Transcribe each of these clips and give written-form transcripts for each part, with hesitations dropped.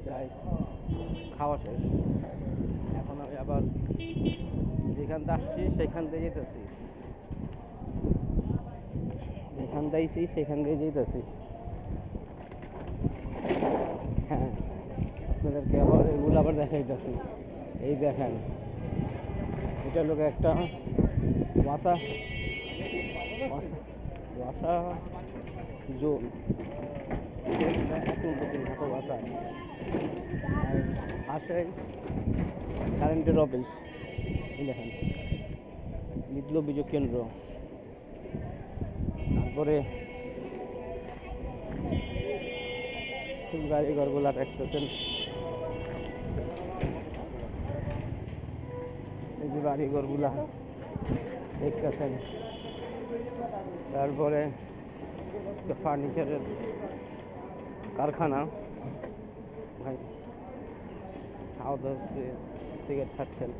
যাই, খাওয়া শেষ। এখন আমি আবার যেখান থেকে আসছি সেখান দিয়ে যেতেছি, যেখান দিয়েছি সেখান দিয়ে যেতেছি। হ্যাঁ, আপনাদেরকে আবার এগুলো আবার দেখাইতেছি। এই দেখেন, এটা লোক একটা ওয়াসা ওয়াসা জোন, এক নম্বর দিন ঢাকা ওয়াসা। আর পাশে কারেন্টের অফিস, এই দেখেন বিদ্যুৎ অভিযোগ কেন্দ্র। তারপরে বাড়ি ঘরগুলা দেখতেছেন, এই যে বাড়ি ঘরগুলা দেখতেছেন। তারপরে ফার্নিচারের কারখানা, ভাই খাওয়া দাওয়া সিগারেট খাচ্ছেন।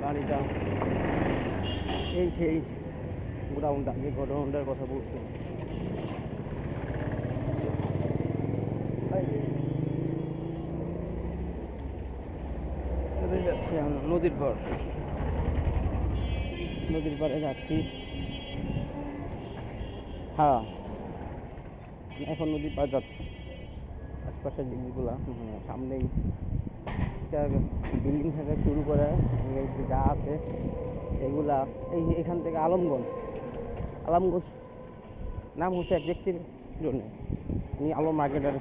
বাড়িটা এই সেই গোডাউনটা, যে গোডাউনটার কথা বলছি। যাচ্ছি আমরা নদীর পার, নদীর পাড়ে যাচ্ছি। হ্যাঁ, এখন নদীর পাড়ে যাচ্ছি। আশপাশের জিনিসগুলা সামনেই বিল্ডিং থেকে শুরু করে যা আছে এগুলা, এখান থেকে আলমগঞ্জ, আলমগঞ্জ নাম হচ্ছে এক ব্যক্তির জন্য, উনি আলম মার্কেটের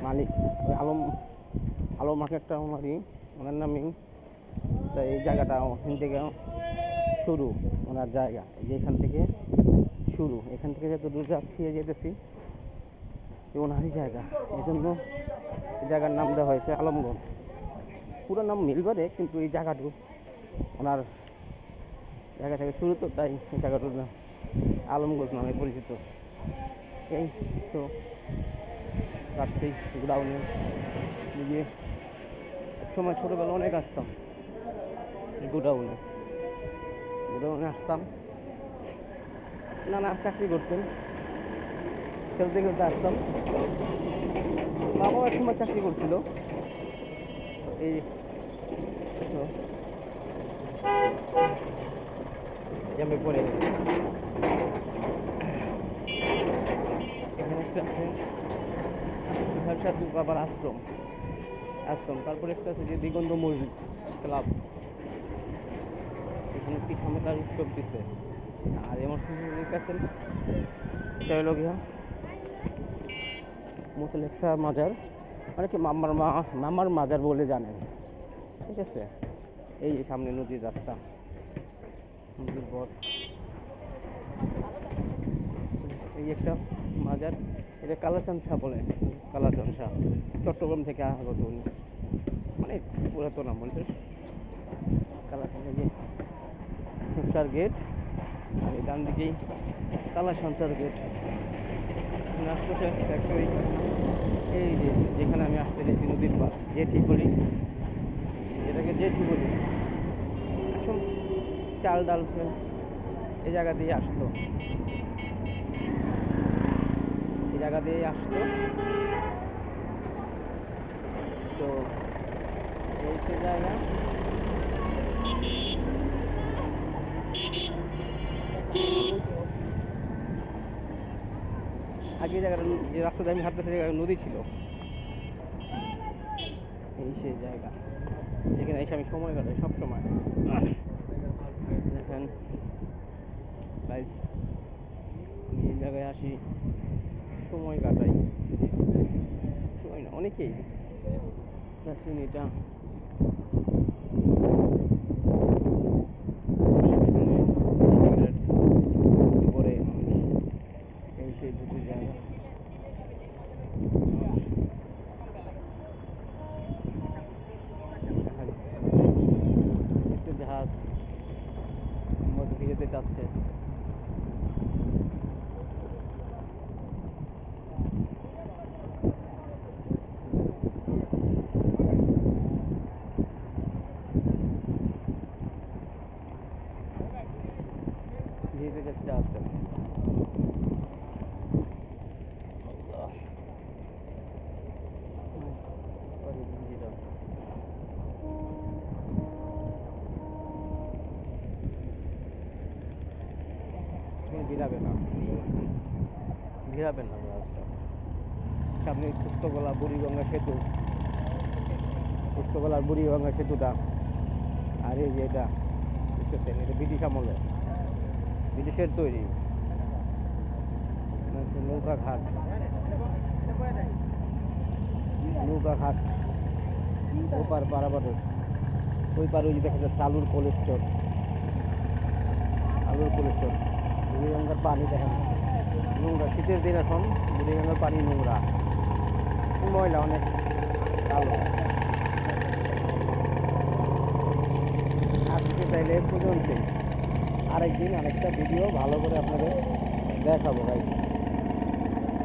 মালিক। ওই আলম মার্কেটটা ওনারই, ওনার নামেই। তো এই জায়গাটা ওখান থেকে শুরু, ওনার জায়গা যেখান থেকে শুরু, এখান থেকে যত দূর যাচ্ছি যেতেছি ওনারই জায়গা, এই জন্য এই জায়গার নাম দেওয়া হয়েছে আলমগঞ্জ। পুরো নাম মিলবারে, কিন্তু এই জায়গাটু ওনার জায়গা থেকে শুরু, তো তাই এই জায়গাটার নাম আলমগঞ্জ নামে পরিচিত। এই তো যাচ্ছি গোডাউনে গিয়ে। এক সময় ছোটোবেলা অনেক আসতাম গোডাউনে, গোডাউনে আসতাম, নানা চাকরি করতেন, খেলতে খেলতে আসতাম। বাবাও এক সময় চাকরি করছিল। এই তো আমি পড়ে গেছি। এখানে একটা আছে বিহার বাবার আশ্রম, তারপরে একটা আছে যে দিগন্ত মসজিদ ক্লাব, এখানে পিঠামেলার উৎসব দিচ্ছে। আর এমন দেখতেছেন, এটা হলো গিয়া মুতলেক্সা মাজার, অনেকে মামার মাজার বলে জানেন। ঠিক আছে, এই যে সামনে নদীর রাস্তা, নদীর পথ, এই একটা মাজার, এটা কালাচাঁদ শাহ বলে। কালাচাঁদ শাহ চট্টগ্রাম থেকে আগত, উনি মানে পুরাতন আমলের কালাচাঁদ। এই যে সঞ্চার গেট, আর এই ডান দিকেই কালা সঞ্চার গেট। আশপাশে ফ্যাক্টরি, এই যে যেখানে আমি আসতে গেছি নদীর পাড়, জেঠি বলি, যেটাকে জেঠি বলি। এখন চাল ডাল এই জায়গা দিয়ে আসতো, এই জায়গা দিয়ে আসতো। তো এই সে জায়গা, আগে জায়গাটা যে রাস্তাতে আমি হাঁটতে, সে জায়গায় নদী ছিল। এই সেই জায়গা, এখানে এসে আমি সময় কাটাই সব সময়। দেখেন গাইস, আমি এই জায়গায় আসি, সময় কাটাই, সময় না অনেকেই আছেন। এটা করে এই সেই দুটি জায়গা। একটা জাহাজ মধ্যে যেতে চাচ্ছে। ঘিরাবেন না জাহাজটা। সামনে পুস্তকলা বুড়িগঙ্গা সেতু, পুস্তকলার বুড়িগঙ্গা সেতুটা। আর এই যে এটা দেখতেছেন, এটা ব্রিটিশ আমলে, ব্রিটিশের তৈরি। এটা হচ্ছে নৌকা ঘাট, নৌকা ঘাট। ওপার পারাবাদর, ওই পারে ওই যে দেখা যাচ্ছে আলুর কোল্ড স্টোর, আলুর কোল্ড স্টোর। বুড়িগঙ্গার পানি দেখেন নোংরা, শীতের দিন এখন বুড়িগঙ্গার পানি নোংরা, ময়লা অনেক, কালো। আজকে তাইলে এ পর্যন্তই, আরেকদিন আরেকটা ভিডিও ভালো করে আপনাদের দেখাবো গাইস।